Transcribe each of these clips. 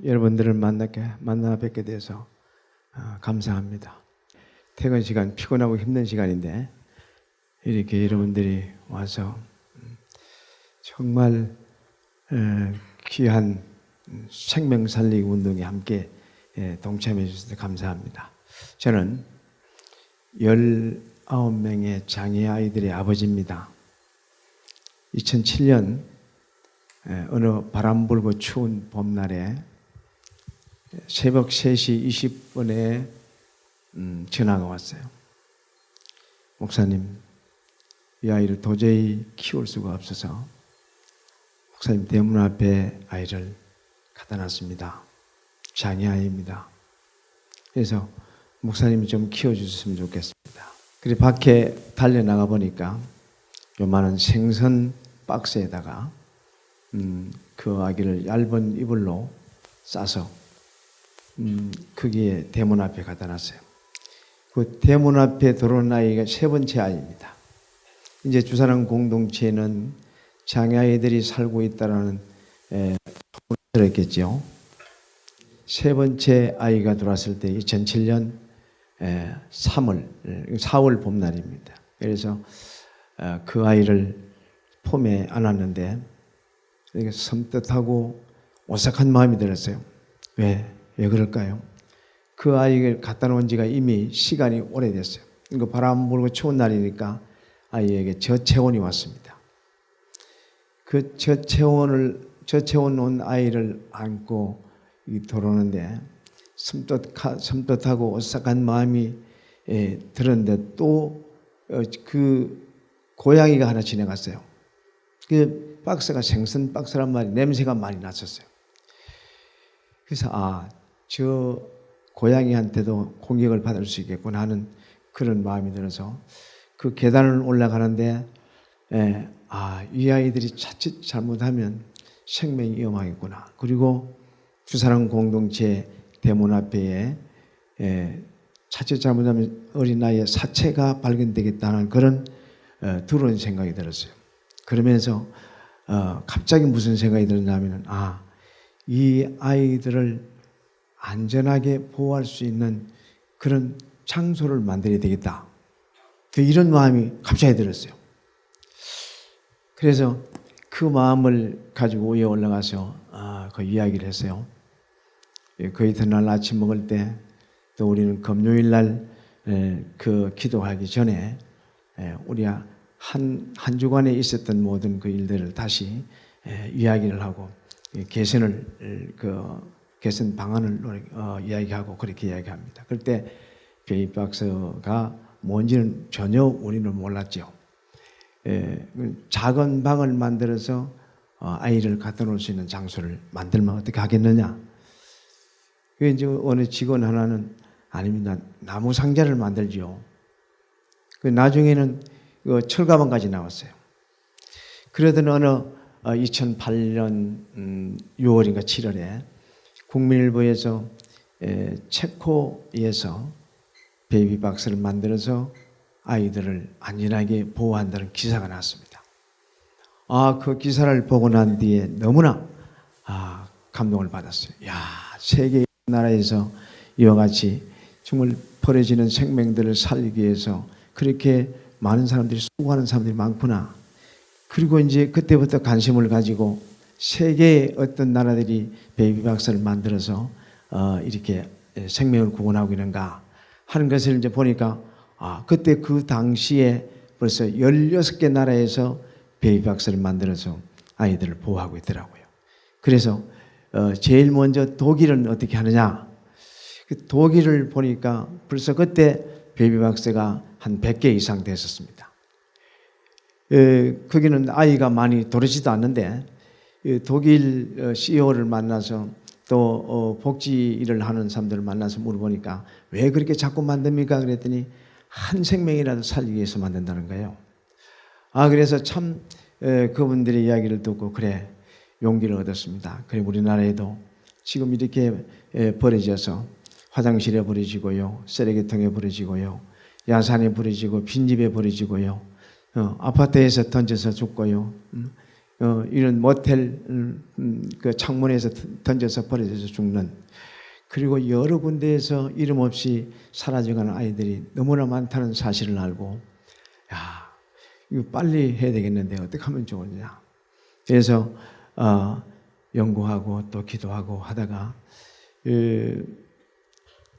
여러분들을 만나 뵙게 돼서 감사합니다. 퇴근 시간, 피곤하고 힘든 시간인데 이렇게 여러분들이 와서 정말 귀한 생명 살리기 운동에 함께 동참해 주셔서 감사합니다. 저는 19명의 장애 아이들의 아버지입니다. 2007년 어느 바람 불고 추운 봄날에 새벽 3시 20분에 전화가 왔어요. 목사님, 이 아이를 도저히 키울 수가 없어서 목사님 대문 앞에 아이를 갖다 놨습니다. 장애 아이입니다. 그래서 목사님이 좀 키워주셨으면 좋겠습니다. 그래서 밖에 달려나가 보니까 요만한 생선 박스에다가 그 아기를 얇은 이불로 싸서 거기에 대문 앞에 갖다 놨어요. 그 대문 앞에 들어온 아이가 3번째 아이입니다. 이제 주사랑 공동체는 장애 아이들이 살고 있다라는 소문을 들었겠죠. 3번째 아이가 들어왔을 때 2007년 4월 봄날입니다. 그래서 그 아이를 품에 안았는데 섬뜩하고 오싹한 마음이 들었어요. 왜 그럴까요? 그 아이를 갖다 놓은 지가 이미 시간이 오래됐어요. 이거 바람 불고 추운 날이니까 아이에게 저체온이 왔습니다. 그 저체온 온 아이를 안고 들어오는데 섬뜩하고 오싹한 마음이 들었는데 또 그 고양이가 하나 지나갔어요. 그 박스가 생선 박스란 말이 냄새가 많이 났었어요. 그래서 저 고양이한테도 공격을 받을 수 있겠구나 하는 그런 마음이 들어서 그 계단을 올라가는데 이 아이들이 자칫 잘못하면 생명이 위험하겠구나. 그리고 주사랑 공동체 대문 앞에 자칫 잘못하면 어린아이의 사체가 발견되겠다는 그런 두려운 생각이 들었어요. 그러면서 갑자기 무슨 생각이 들었냐면 이 아이들을 안전하게 보호할 수 있는 그런 장소를 만들어야 되겠다. 이런 마음이 갑자기 들었어요. 그래서 그 마음을 가지고 위에 올라가서 그 이야기를 했어요. 그 이튿날 아침 먹을 때 또 우리는 금요일 날 그 기도하기 전에 우리 한 주간에 있었던 모든 그 일들을 다시 이야기를 하고 개선 방안을 이야기하고 그렇게 이야기합니다. 그럴 때 베이박스가 뭔지는 전혀 우리는 몰랐죠. 작은 방을 만들어서 아이를 갖다 놓을 수 있는 장소를 만들면 어떻게 하겠느냐. 그 이제 어느 직원 하나는 아닙니다. 나무 상자를 만들죠. 그 나중에는 철가방까지 나왔어요. 그러던 어느 2008년 6월인가 7월에 국민일보에서 체코에서 베이비박스를 만들어서 아이들을 안전하게 보호한다는 기사가 났습니다. 그 기사를 보고 난 뒤에 너무나 감동을 받았어요. 세계 나라에서 이와 같이 정말 버려지는 생명들을 살리기 위해서 그렇게 많은 사람들이 수고하는 사람들이 많구나. 그리고 이제 그때부터 관심을 가지고 세계의 어떤 나라들이 베이비박스를 만들어서 이렇게 생명을 구원하고 있는가 하는 것을 이제 보니까 그때 그 당시에 벌써 16개 나라에서 베이비박스를 만들어서 아이들을 보호하고 있더라고요. 그래서 제일 먼저 독일은 어떻게 하느냐. 독일을 보니까 벌써 그때 베이비박스가 한 100개 이상 됐었습니다. 거기는 아이가 많이 들어오지도 않는데 독일 CEO를 만나서 또 복지 일을 하는 사람들을 만나서 물어보니까 왜 그렇게 자꾸 만듭니까? 그랬더니 한 생명이라도 살리기 위해서 만든다는 거예요. 그래서 참 그분들의 이야기를 듣고 그래 용기를 얻었습니다. 그리고 우리나라에도 지금 이렇게 버려져서 화장실에 버려지고요, 쓰레기통에 버려지고요, 야산에 버려지고 빈집에 버려지고요, 아파트에서 던져서 죽고요, 이런 모텔 그 창문에서 던져서 버려져서 죽는, 그리고 여러 군데에서 이름 없이 사라져가는 아이들이 너무나 많다는 사실을 알고, 야, 이거 빨리 해야 되겠는데 어떻게 하면 좋으냐. 그래서 연구하고 또 기도하고 하다가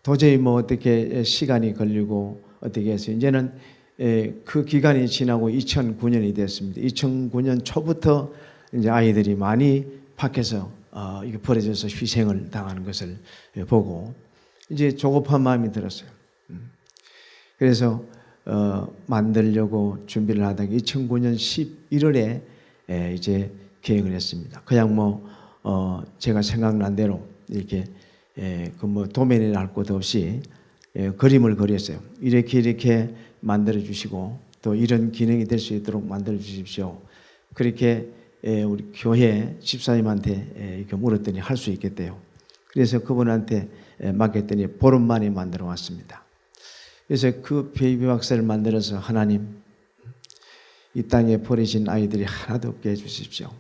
도저히 뭐 어떻게 시간이 걸리고 어떻게 해서 이제는 그 기간이 지나고 2009년이 됐습니다. 2009년 초부터 이제 아이들이 많이 밖에서 이게 버려져서 희생을 당하는 것을 보고 이제 조급한 마음이 들었어요. 그래서 만들려고 준비를 하다가 2009년 11월에 이제 계획을 했습니다. 그냥 뭐 제가 생각난 대로 이렇게 그 뭐 도면이나 할 것도 없이 그림을 그렸어요. 이렇게 만들어 주시고 또 이런 기능이 될 수 있도록 만들어 주십시오. 그렇게 우리 교회 집사님한테 이렇게 물었더니 할 수 있겠대요. 그래서 그분한테 맡겼더니 보름 만에 만들어 왔습니다. 그래서 그 베이비 박스를 만들어서 하나님, 이 땅에 버려진 아이들이 하나도 없게 해주십시오.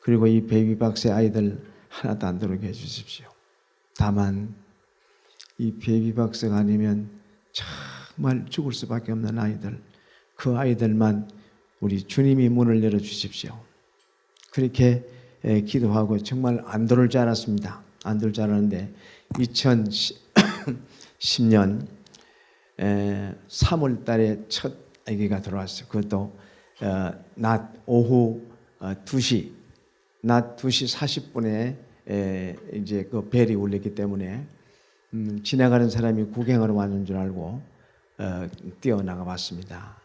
그리고 이 베이비 박스의 아이들 하나도 안 들어오게 해주십시오. 다만 이 베이비 박스가 아니면 정말 죽을 수밖에 없는 아이들, 그 아이들만 우리 주님이 문을 열어주십시오. 그렇게 기도하고 정말 안 들어올 줄 알았습니다. 안 들어올 줄 알았는데 2010년 3월 달에 첫 아기가 들어왔어요. 그것도 낮 오후 2시, 낮 2시 40분에 이제 그 벨이 울렸기 때문에 지나가는 사람이 구경하러 왔는 줄 알고 뛰어나가 봤습니다.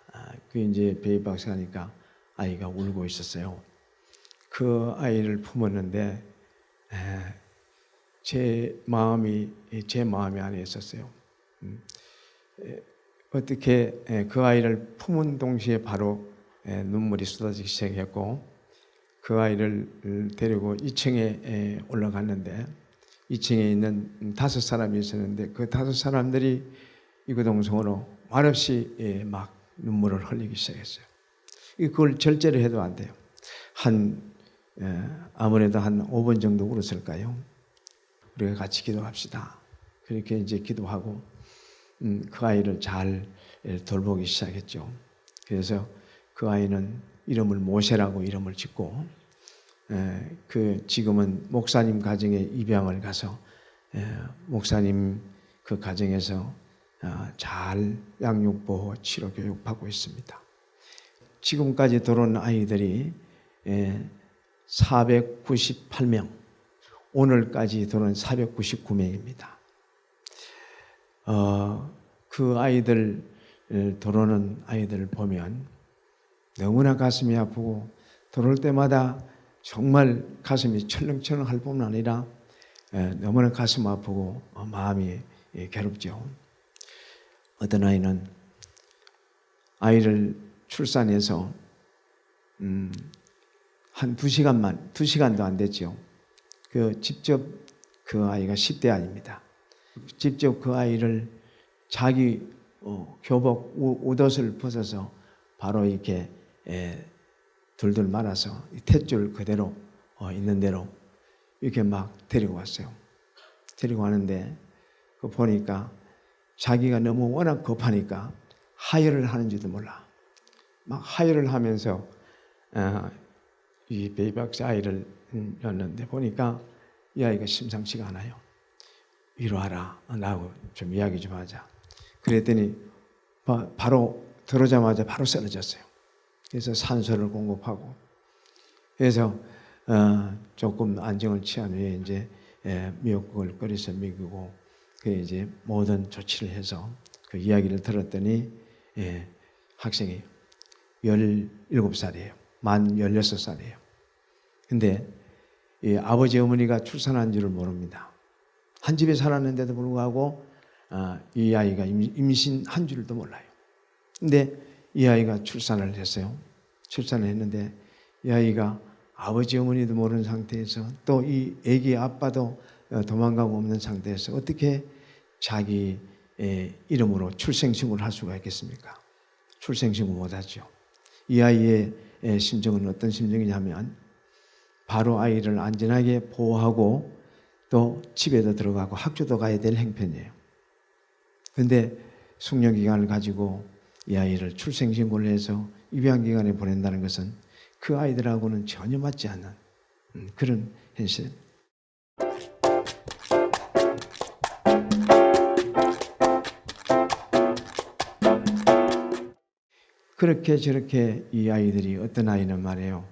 그 이제 베이비 박스 하니까 아이가 울고 있었어요. 그 아이를 품었는데 제 마음이 안에 있었어요. 어떻게 그 아이를 품은 동시에 바로 눈물이 쏟아지기 시작했고, 그 아이를 데리고 2층에 올라갔는데 2층에 있는 5사람이 있었는데 그 5사람들이 이구동성으로 말없이 막 눈물을 흘리기 시작했어요. 그걸 절제를 해도 안 돼요. 아무래도 한 5분 정도 울었을까요? 우리가 같이 기도합시다. 그렇게 이제 기도하고 그 아이를 잘 돌보기 시작했죠. 그래서 그 아이는 이름을 모세라고 이름을 짓고 지금은 목사님 가정에 입양을 가서 목사님 그 가정에서 잘 양육 보호 치료 교육 받고 있습니다. 지금까지 들어온 아이들이 498명, 오늘까지 들어온 499명입니다. 그 아이들 들어오는 아이들을 보면 너무나 가슴이 아프고 들어올 때마다 정말 가슴이 철렁철렁 할 뿐만 아니라 너무나 가슴 아프고 마음이 괴롭죠. 어떤 아이는 아이를 출산해서 한 2시간도 안 됐죠. 직접 그 아이가 10대 아이입니다. 직접 그 아이를 자기 교복 옷옷을 벗어서 바로 이렇게 둘둘 말아서 탯줄 그대로 있는 대로 이렇게 막 데리고 왔어요. 데리고 왔는데 그 보니까 자기가 너무 워낙 급하니까 하혈을 하는지도 몰라. 막 하혈을 하면서 이 베이비박스 아이를 였는데 보니까 이 아이가 심상치가 않아요. 위로하라. 나하고 좀 이야기 좀 하자. 그랬더니 바로 들어오자마자 바로 쓰러졌어요. 그래서 산소를 공급하고 그래서 조금 안정을 취한 후에 이제 미역국을 끓여서 먹이고 그 이제 모든 조치를 해서 그 이야기를 들었더니 학생이 17살이에요. 만 16살이에요. 근데 아버지 어머니가 출산한 줄을 모릅니다. 한 집에 살았는데도 불구하고 이 아이가 임신한 줄도 몰라요. 근데 이 아이가 출산을 했어요. 출산을 했는데 이 아이가 아버지 어머니도 모르는 상태에서 또 이 아기 아빠도 도망가고 없는 상태에서 어떻게 자기 이름으로 출생신고를 할 수가 있겠습니까? 출생신고 못하죠. 이 아이의 심정은 어떤 심정이냐면 바로 아이를 안전하게 보호하고 또 집에도 들어가고 학교도 가야 될 형편이에요. 그런데 숙려기간을 가지고 이 아이를 출생신고를 해서 입양기관에 보낸다는 것은 그 아이들하고는 전혀 맞지 않는 그런 현실. 그렇게 저렇게 이 아이들이 어떤 아이는 말이에요.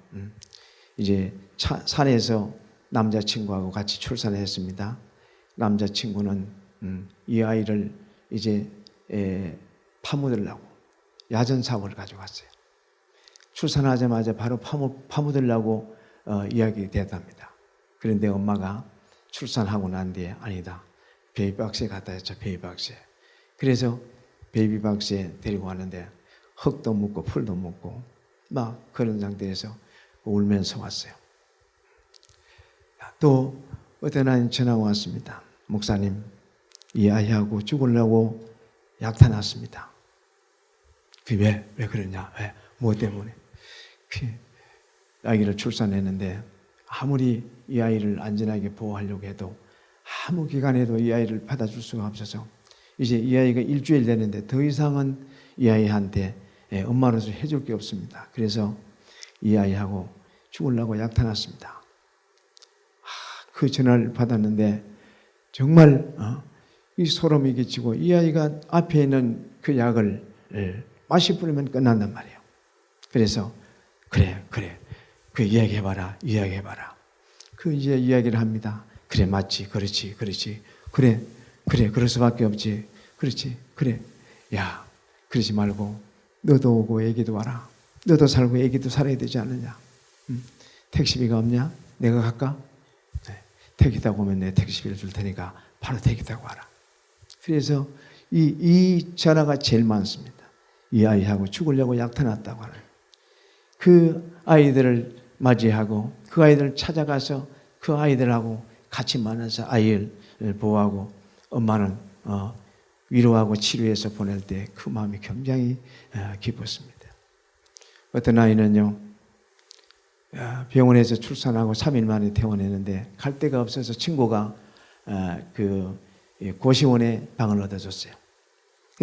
이제 산에서 남자친구하고 같이 출산을 했습니다. 남자친구는 이 아이를 이제 파묻으려고 야전 사고를 가져갔어요. 출산하자마자 바로 파묻으려고 이야기됐답니다. 그런데 엄마가 출산하고 난 뒤에 아니다. 베이비박스에 갖다 줬죠. 베이비박스에. 그래서 베이비박스에 데리고 왔는데 흙도 묻고 풀도 묻고 막 그런 상태에서 울면서 왔어요. 또 어떤 아이는 전화가 왔습니다. 목사님, 이 아이하고 죽으려고 약탈났습니다. 왜 그러냐? 왜? 뭐 때문에? 아이를 출산했는데 아무리 이 아이를 안전하게 보호하려고 해도 아무 기간에도 이 아이를 받아줄 수가 없어서 이제 이 아이가 일주일 되는데 더 이상은 이 아이한테 엄마로서 해줄 게 없습니다. 그래서 이 아이하고 죽으려고 약탈났습니다. 그 전화를 받았는데 정말 이 소름이 끼치고 이 아이가 앞에 있는 그 약을 마시 뿌리면 끝난단 말이에요. 그래서 그래 그 이야기해봐라. 그 이제 이야기를 합니다. 그래 맞지 그렇지 그래 그럴 수밖에 없지 그래 야 그러지 말고 너도 오고 애기도 와라. 너도 살고 애기도 살아야 되지 않느냐. 택시비가 없냐? 내가 갈까? 네. 택시 타고 오면 내 택시비를 줄 테니까 바로 택시 타고 와라. 그래서 이 전화가 제일 많습니다. 이 아이하고 죽으려고 약탈났다고 하는 그 아이들을 맞이하고 그 아이들을 찾아가서 그 아이들하고 같이 만나서 아이를 보호하고 엄마는 위로하고 치료해서 보낼 때 그 마음이 굉장히 기뻤습니다. 어떤 아이는요 병원에서 출산하고 3일 만에 퇴원했는데 갈 데가 없어서 친구가 그 고시원에 방을 얻어줬어요.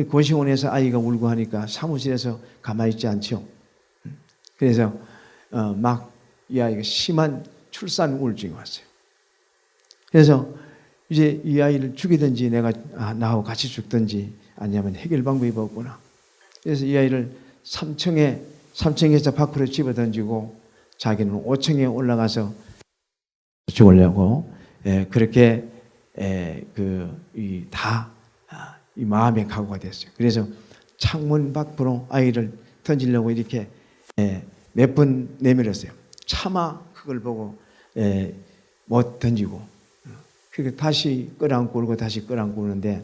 고시원에서 아이가 울고 하니까 사무실에서 가만히 있지 않죠. 그래서 막 이 아이가 심한 출산 우울증이 왔어요. 그래서 이제 이 아이를 죽이든지 내가 나하고 같이 죽든지 아니면 해결 방법이 없구나. 그래서 이 아이를 3층에서 밖으로 집어던지고 자기는 5층에 올라가서 죽으려고 그렇게 이 마음의 각오가 됐어요. 그래서 창문 밖으로 아이를 던지려고 이렇게 몇 번 내밀었어요. 차마 그걸 보고 못 던지고 그렇게 다시 끌어안고 울고 다시 끌어안고 우는데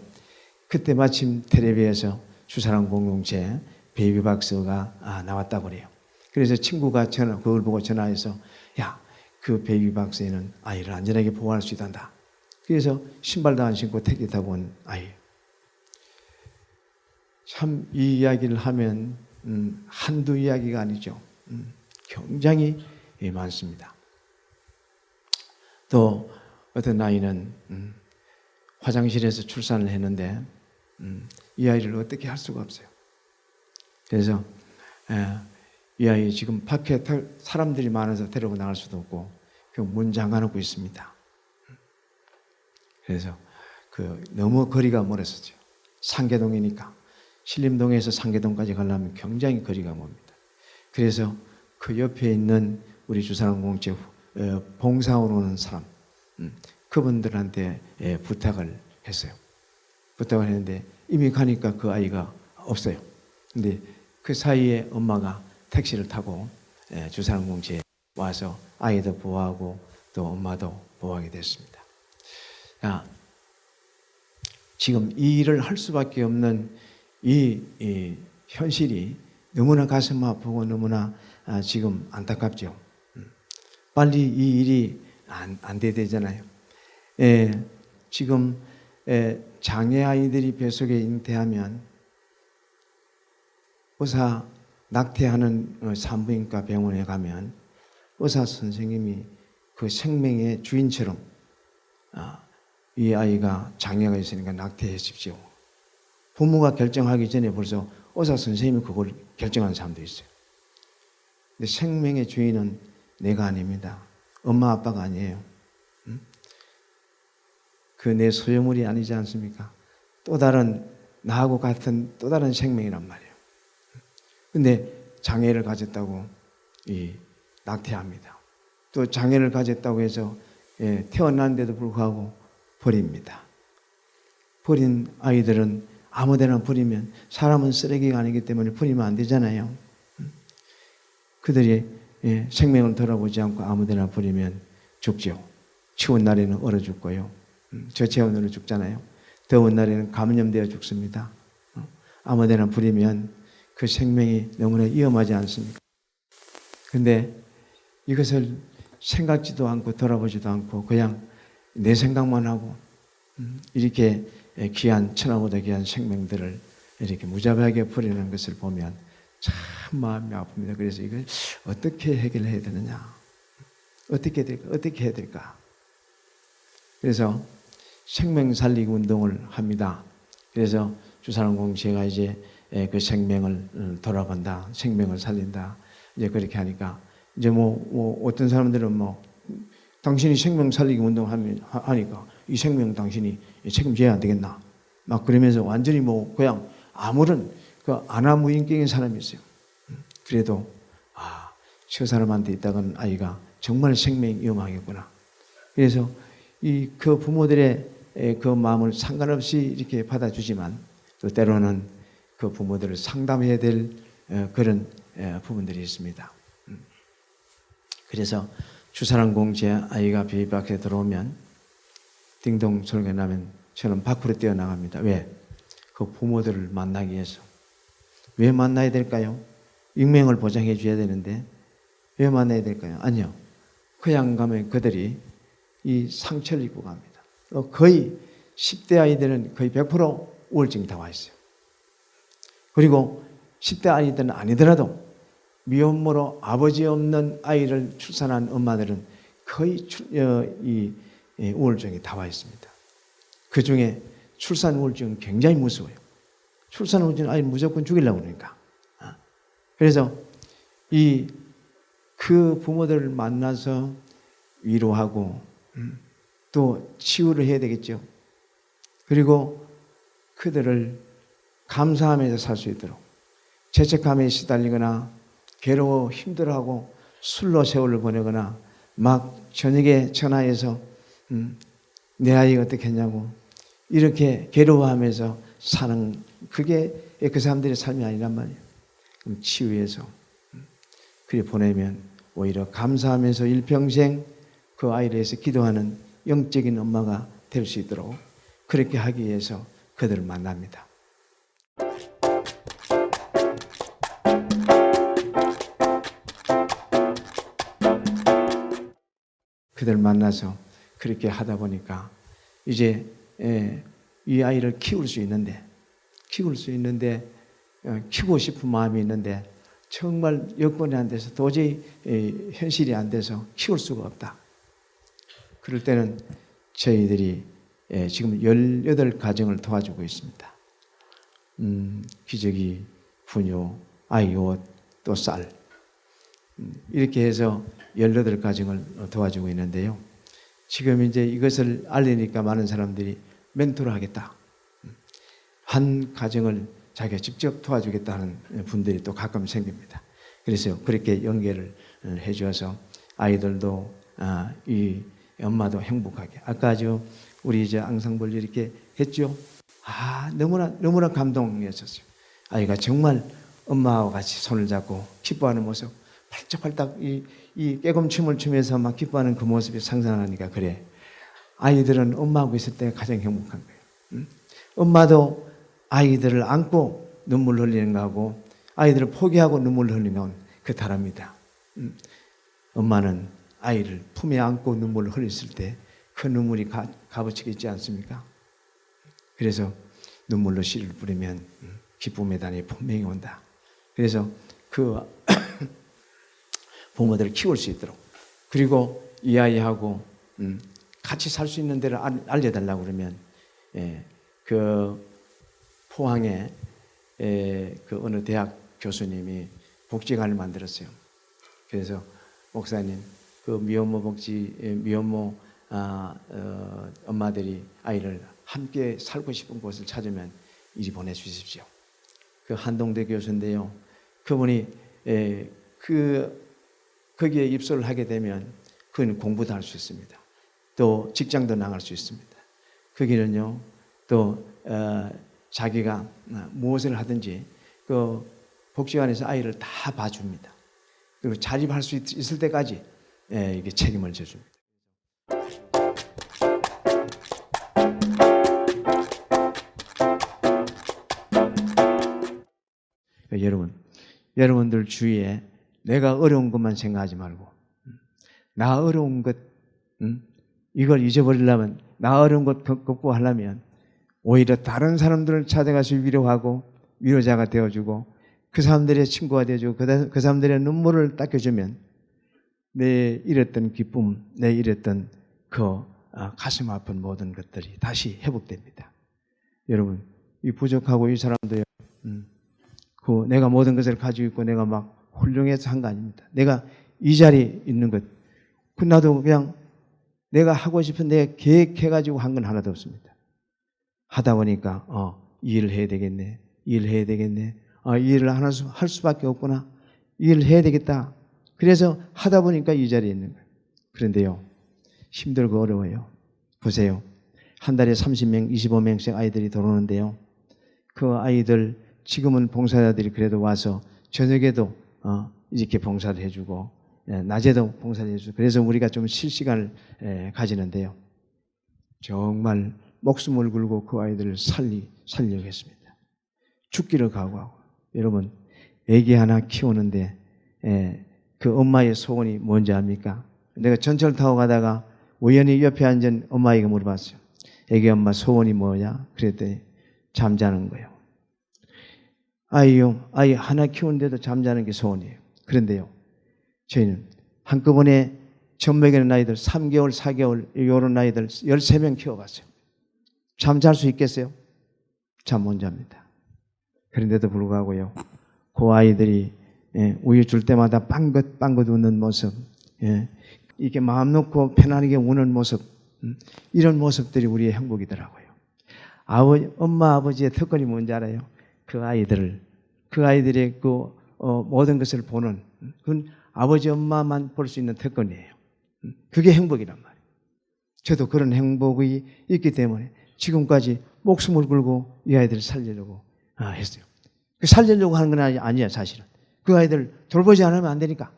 그때 마침 텔레비에서 주사랑 공동체 베이비박스가 나왔다고 그래요. 그래서 친구가 그걸 보고 전화해서 야, 그 베이비박스에는 아이를 안전하게 보호할 수 있단다. 그래서 신발도 안 신고 택시 타고 온 아이. 참 이 이야기를 하면 한두 이야기가 아니죠. 굉장히 많습니다. 또 어떤 아이는 화장실에서 출산을 했는데 이 아이를 어떻게 할 수가 없어요. 그래서 이 아이 지금 밖에 사람들이 많아서 데리고 나갈 수도 없고 문 잠가놓고 있습니다. 그래서 너무 거리가 멀었었죠. 상계동이니까 신림동에서 상계동까지 가려면 굉장히 거리가 멉니다. 그래서 그 옆에 있는 우리 주사랑공동체 봉사하러 오는 사람 그분들한테 부탁을 했어요. 부탁을 했는데 이미 가니까 그 아이가 없어요. 근데 그 사이에 엄마가 택시를 타고 주사랑공동체에 와서 아이도 보호하고 또 엄마도 보호하게 됐습니다. 지금 이 일을 할 수밖에 없는 이 현실이 너무나 가슴 아프고 너무나 지금 안타깝죠. 빨리 이 일이 안 돼야 되잖아요. 지금 장애 아이들이 뱃속에 잉태하면 의사 낙태하는 산부인과 병원에 가면 의사 선생님이 그 생명의 주인처럼 이 아이가 장애가 있으니까 낙태해 주십시오. 부모가 결정하기 전에 벌써 의사 선생님이 그걸 결정하는 사람도 있어요. 근데 생명의 주인은 내가 아닙니다. 엄마 아빠가 아니에요. 그 내 소유물이 아니지 않습니까? 또 다른 나하고 같은 또 다른 생명이란 말이에요. 근데 장애를 가졌다고 낙태합니다. 또 장애를 가졌다고 해서 태어났는데도 불구하고 버립니다. 버린 아이들은 아무데나 버리면 사람은 쓰레기가 아니기 때문에 버리면 안 되잖아요. 그들이 생명을 돌아보지 않고 아무데나 버리면 죽죠. 추운 날에는 얼어 죽고요. 저체온으로 죽잖아요. 더운 날에는 감염되어 죽습니다. 아무데나 버리면 그 생명이 너무나 위험하지 않습니까? 근데 이것을 생각지도 않고 돌아보지도 않고 그냥 내 생각만 하고 이렇게 귀한 천하보다 귀한 생명들을 이렇게 무자비하게 버리는 것을 보면 참 마음이 아픕니다. 그래서 이걸 어떻게 해결해야 되느냐? 어떻게 해야 될까? 그래서 생명 살리기 운동을 합니다. 그래서 주사랑공제가 이제 그 생명을 돌아본다, 생명을 살린다. 이제 그렇게 하니까 이제 뭐 어떤 사람들은 당신이 생명 살리기 운동하니까 이 생명 당신이 책임져야 안 되겠나? 막 그러면서 완전히 그냥 아무런 그 아나무인격인 사람이 있어요. 그래도 저 사람한테 있다가는 아이가 정말 생명이 위험하겠구나. 그래서 그 부모들의 그 마음을 상관없이 이렇게 받아주지만 또 때로는 그 부모들을 상담해야 될 그런 부분들이 있습니다. 그래서 주사랑공제 아이가 베이비 박스에 들어오면 딩동 소리가 나면 저는 밖으로 뛰어나갑니다. 왜? 그 부모들을 만나기 위해서. 왜 만나야 될까요? 익명을 보장해 줘야 되는데 왜 만나야 될까요? 아니요. 그냥 가면 그들이 이 상처를 입고 갑니다. 거의 10대 아이들은 거의 100% 우울증이 다 와 있어요. 그리고 10대 아이들은 아니더라도 미혼모로 아버지 없는 아이를 출산한 엄마들은 거의 우울증이 다 와 있습니다. 그 중에 출산 우울증은 굉장히 무서워요. 출산 우울증은 아이를 무조건 죽이려고 그러니까. 그래서 그 부모들을 만나서 위로하고 또 치유를 해야 되겠죠. 그리고 그들을 감사하면서 살 수 있도록 죄책감에 시달리거나 괴로워 힘들어하고 술로 세월을 보내거나 막 저녁에 전화해서 내 아이 어떻게 했냐고 이렇게 괴로워하면서 사는 그게 그 사람들의 삶이 아니란 말이에요. 그럼 치유해서 그래 보내면 오히려 감사하면서 일평생 그 아이를 위해서 기도하는 영적인 엄마가 될 수 있도록 그렇게 하기 위해서 그들을 만납니다. 그들 만나서 그렇게 하다 보니까 이제 이 아이를 키울 수 있는데 키우고 싶은 마음이 있는데 정말 여건이 안 돼서 도저히 현실이 안 돼서 키울 수가 없다. 그럴 때는 저희들이 지금 18가정을 도와주고 있습니다. 기저귀, 분유, 아이 옷, 또 쌀 이렇게 해서 18가정을 도와주고 있는데요. 지금 이제 이것을 알리니까 많은 사람들이 멘토를 하겠다. 한 가정을 자기가 직접 도와주겠다는 분들이 또 가끔 생깁니다. 그래서 그렇게 연계를 해주어서 아이들도 이 엄마도 행복하게. 아까 우리 이제 앙상블 이렇게 했죠. 너무나 감동이었었어요. 아이가 정말 엄마와 같이 손을 잡고 기뻐하는 모습, 팔짝팔짝 이 깨검춤을 추면서 막 기뻐하는 그 모습이 상상하니까 그래. 아이들은 엄마하고 있을 때 가장 행복한 거예요. 엄마도 아이들을 안고 눈물 흘리는 거하고 아이들을 포기하고 눈물 흘리는 건 그 다릅니다. 엄마는 아이를 품에 안고 눈물을 흘렸을 때 그 눈물이 값어치게 있지 않습니까? 그래서 눈물로 씨를 뿌리면 기쁨의 단이 분명히 온다. 그래서 그 부모들을 키울 수 있도록, 그리고 이 아이하고 같이 살 수 있는 데를 알려달라고 그러면 그 포항에 그 어느 대학 교수님이 복지관을 만들었어요. 그래서 목사님, 그 미혼모 엄마들이 아이를 함께 살고 싶은 곳을 찾으면 이리 보내주십시오. 그 한동대 교수인데요. 그분이 거기에 입소를 하게 되면 그는 공부도 할 수 있습니다. 또 직장도 나갈 수 있습니다. 거기는요, 또 자기가 무엇을 하든지 그 복지관에서 아이를 다 봐줍니다. 그리고 자립할 수 있을 때까지 이게 책임을 져줍니다. 여러분들 주위에 내가 어려운 것만 생각하지 말고, 나 어려운 것, 이걸 잊어버리려면, 나 어려운 것 극복하려면 오히려 다른 사람들을 찾아가서 위로하고 위로자가 되어주고 그 사람들의 친구가 되어주고 그 사람들의 눈물을 닦여주면 내 잃었던 기쁨, 내 잃었던 그 가슴 아픈 모든 것들이 다시 회복됩니다. 여러분, 이 부족하고 이 사람도요, 그 내가 모든 것을 가지고 있고 내가 막 훌륭해서 한 거 아닙니다. 내가 이 자리에 있는 것, 나도 그냥 내가 하고 싶은 내가 계획해가지고 한 건 하나도 없습니다. 하다 보니까 이 일을 해야 되겠네, 이 일을 해야 되겠네, 이 일을 할 수밖에 없구나, 이 일을 해야 되겠다. 그래서 하다 보니까 이 자리에 있는 거예요. 그런데요, 힘들고 어려워요. 보세요. 한 달에 30명, 25명씩 아이들이 들어오는데요. 그 아이들 지금은 봉사자들이 그래도 와서 저녁에도 이렇게 봉사를 해주고 낮에도 봉사를 해주고, 그래서 우리가 좀 쉴 시간을 가지는데요. 정말 목숨을 걸고 그 아이들을 살리려고 했습니다. 죽기를 각오하고. 여러분, 애기 하나 키우는데 그 엄마의 소원이 뭔지 압니까? 내가 전철 타고 가다가 우연히 옆에 앉은 엄마에게 물어봤어요. 애기 엄마 소원이 뭐냐? 그랬더니 잠자는 거예요. 아이 하나 키우는데도 잠자는 게 소원이에요. 그런데요, 저희는 한꺼번에 젖먹이는 아이들 3개월, 4개월 이런 아이들 13명 키워봤어요. 잠잘 수 있겠어요? 잠 못 잡니다. 그런데도 불구하고요, 그 아이들이 우유 줄 때마다 빵긋빵긋 웃는 모습, 이렇게 마음 놓고 편안하게 우는 모습, 이런 모습들이 우리의 행복이더라고요. 엄마 아버지의 특권이 뭔지 알아요? 그 아이들의 그 모든 것을 보는, 그건 아버지 엄마만 볼 수 있는 특권이에요. 그게 행복이란 말이에요. 저도 그런 행복이 있기 때문에 지금까지 목숨을 걸고 이 아이들을 살리려고 했어요. 그 살리려고 하는 건 아니에요, 사실은. 그 아이들 돌보지 않으면 안 되니까.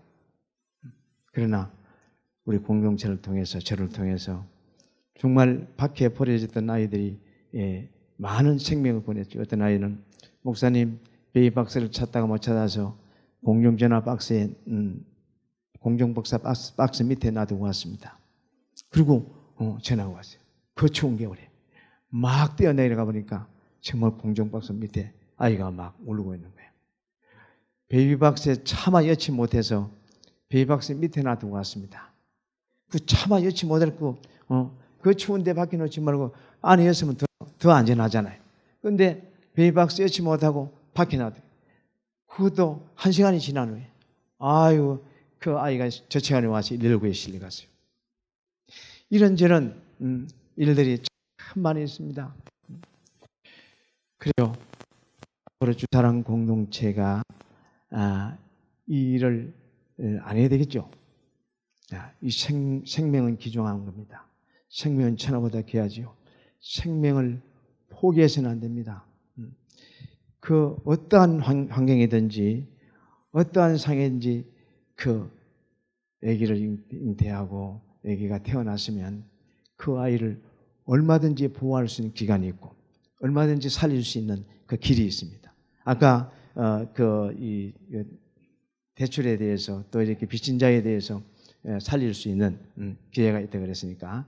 그러나 우리 공동체를 통해서, 저를 통해서 정말 밖에 버려졌던 아이들이 많은 생명을 보냈죠. 어떤 아이는 목사님 베이박스를 찾다가 못 찾아서 공중전화 박스에 공중박사 박스 밑에 놔두고 왔습니다. 그리고 전화가 왔어요. 그 추운 겨울에 막 뛰어내려가 보니까 정말 공중박스 밑에 아이가 막 울고 있는 거예요. 베이비박스에 차마 여치 못해서 베이비박스 밑에 놔두고 왔습니다. 그 차마 여치 못했고 그 추운데 밖에 놓지 말고 안에 있으면 더 안전하잖아요. 그런데 베이비박스 여치 못하고 밖에 놔둬요. 그것도 1시간이 지난 후에 그 아이가 저 시간에 와서 119에 실려갔어요. 이런저런 일들이 참 많이 있습니다. 그래요. 주사랑 공동체가 이 일을 안 해야 되겠죠. 이 생명은 귀중한 겁니다. 생명은 천하보다 귀하지요. 생명을 포기해서는 안 됩니다. 그 어떠한 환경이든지 어떠한 상황인지 그 아기를 잉태하고 아기가 태어났으면 그 아이를 얼마든지 보호할 수 있는 기간이 있고 얼마든지 살릴 수 있는 그 길이 있습니다. 아까 이 대출에 대해서 또 이렇게 빚진 자에 대해서 살릴 수 있는 기회가 있다고 그랬으니까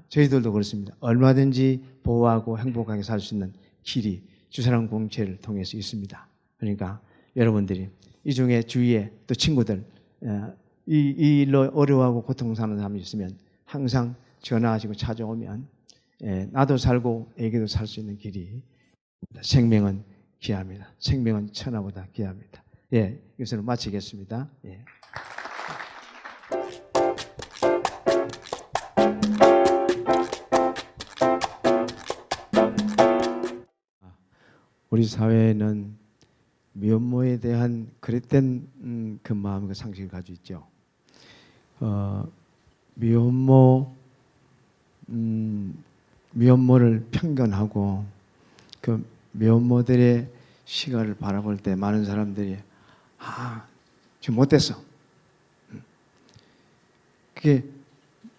저희들도 그렇습니다. 얼마든지 보호하고 행복하게 살 수 있는 길이 주사랑 공동체를 통해서 있습니다. 그러니까 여러분들이 이 중에 주위에 또 친구들 이 일로 어려워하고 고통사는 사람이 있으면 항상 전화하시고 찾아오면 나도 살고 애기도 살 수 있는 길이 생명은 귀합니다. 생명은 천하보다 귀합니다. 예, 이것을 마치겠습니다. 예. 우리 사회는 미혼모에 대한 그릇된 그 마음과 상식을 가지고 있죠. 미혼모를 편견하고 그 미혼모들의 시가를 바라볼 때 많은 사람들이 지금 못됐어. 그게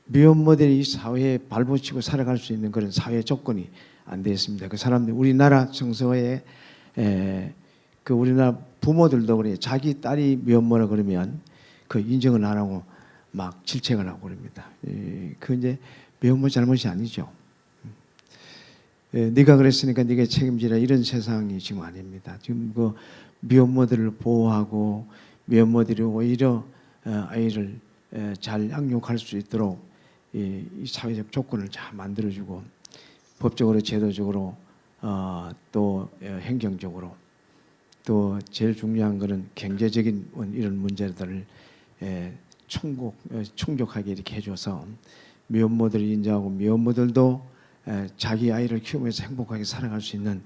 미혼모들이 이 사회에 발붙이고 살아갈 수 있는 그런 사회 조건이 안 되어 있습니다. 그 사람들 우리나라 정서에 그 우리나라 부모들도 그래요. 자기 딸이 미혼모라 그러면 그 인정을 안 하고 막 질책을 하고 그럽니다. 그 이제 미혼모 잘못이 아니죠. 네가 그랬으니까 네가 책임지라 이런 세상이 지금 아닙니다. 지금 그 미혼모들을 보호하고 미혼모들이 오히려 아이를 잘 양육할 수 있도록 이 사회적 조건을 잘 만들어주고 법적으로 제도적으로 또 행정적으로 또 제일 중요한 것은 경제적인 이런 문제들을 충족하게 이렇게 해줘서 미혼모들을 인정하고 미혼모들도 자기 아이를 키우면서 행복하게 살아갈 수 있는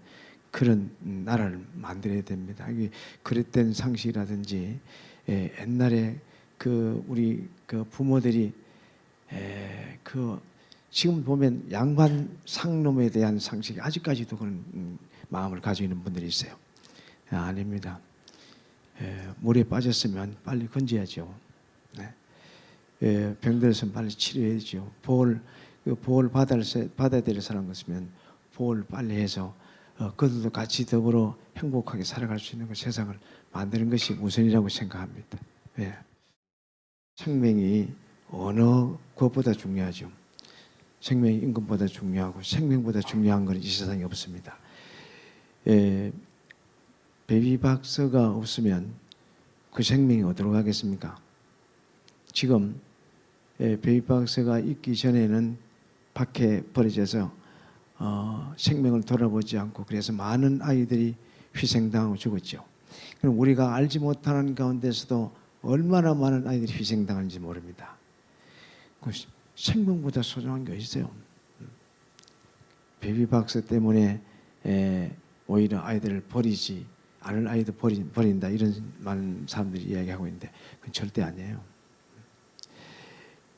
그런 나라를 만들어야 됩니다. 그릇된 상식이라든지 옛날에 그 우리 그 부모들이 그 지금 보면 양반 상놈에 대한 상식이 아직까지도 그런 마음을 가지고 있는 분들이 있어요. 아닙니다. 물에 빠졌으면 빨리 건져야죠. 병들었으면 빨리 치료해야죠. 보호를 받아야 될 사람 같으면 보호를 빨리 해서 그들도 같이 더불어 행복하게 살아갈 수 있는 그 세상을 만드는 것이 우선이라고 생각합니다. 생명이 어느 것보다 중요하죠. 생명이 임금보다 중요하고 생명보다 중요한 것은 이 세상에 없습니다. 베이비박스가 없으면 그 생명이 어디로 가겠습니까? 지금 베이비박스가 있기 전에는 밖에 버려져서 생명을 돌아보지 않고 그래서 많은 아이들이 희생당하고 죽었죠. 그럼 우리가 알지 못하는 가운데서도 얼마나 많은 아이들이 희생당하는지 모릅니다. 생명보다 소중한 게 있어요. 베이비박스 때문에 오히려 아이들을 버리지 않을 아이도 버린다 이런 많은 사람들이 이야기하고 있는데 그건 절대 아니에요.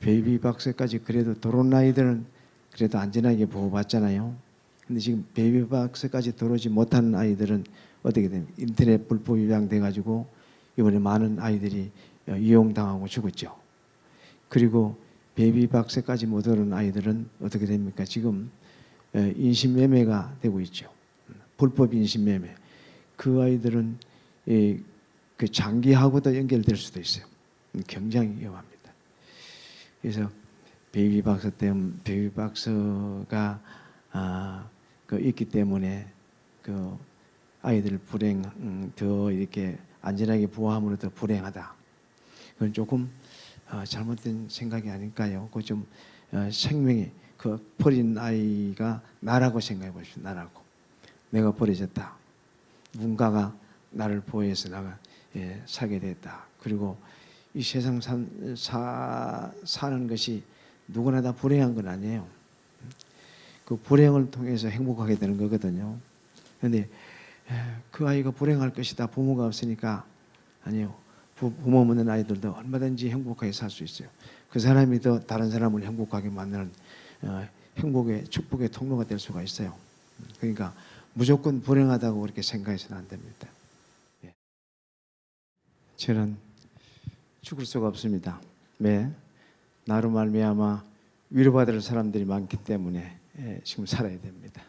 베이비박스까지 그래도 들어온 아이들은 그래도 안전하게 보호받잖아요. 근데 지금 베이비박스까지 들어오지 못하는 아이들은 어떻게 됩니까? 인터넷 불법 입양돼 가지고 이번에 많은 아이들이 이용당하고 죽었죠. 그리고 베이비박스까지 못 들어온 아이들은 어떻게 됩니까? 지금 인신매매가 되고 있죠. 불법 인신매매. 그 아이들은 그 장기하고도 연결될 수도 있어요. 굉장히 위험합니다. 그래서 베이비박스가 그 있기 때문에 그 아이들 불행 더 이렇게 안전하게 보호함으로 더 불행하다. 그건 조금 잘못된 생각이 아닐까요? 그 좀 생명이 그 버린 아이가 나라고 생각해 보십시오. 나라고 내가 버려졌다. 누군가가 나를 보호해서 나가 살게 됐다. 그리고 이 세상 사는 것이 누구나 다 불행한 건 아니에요. 그 불행을 통해서 행복하게 되는 거거든요. 그런데 그 아이가 불행할 것이다. 부모가 없으니까 아니요. 부모 없는 아이들도 얼마든지 행복하게 살 수 있어요. 그 사람이 더 다른 사람을 행복하게 만드는 행복의 축복의 통로가 될 수가 있어요. 그러니까 무조건 불행하다고 그렇게 생각해서는 안 됩니다. 저는 죽을 수가 없습니다. 나로 말미암아 위로받을 사람들이 많기 때문에 지금 살아야 됩니다.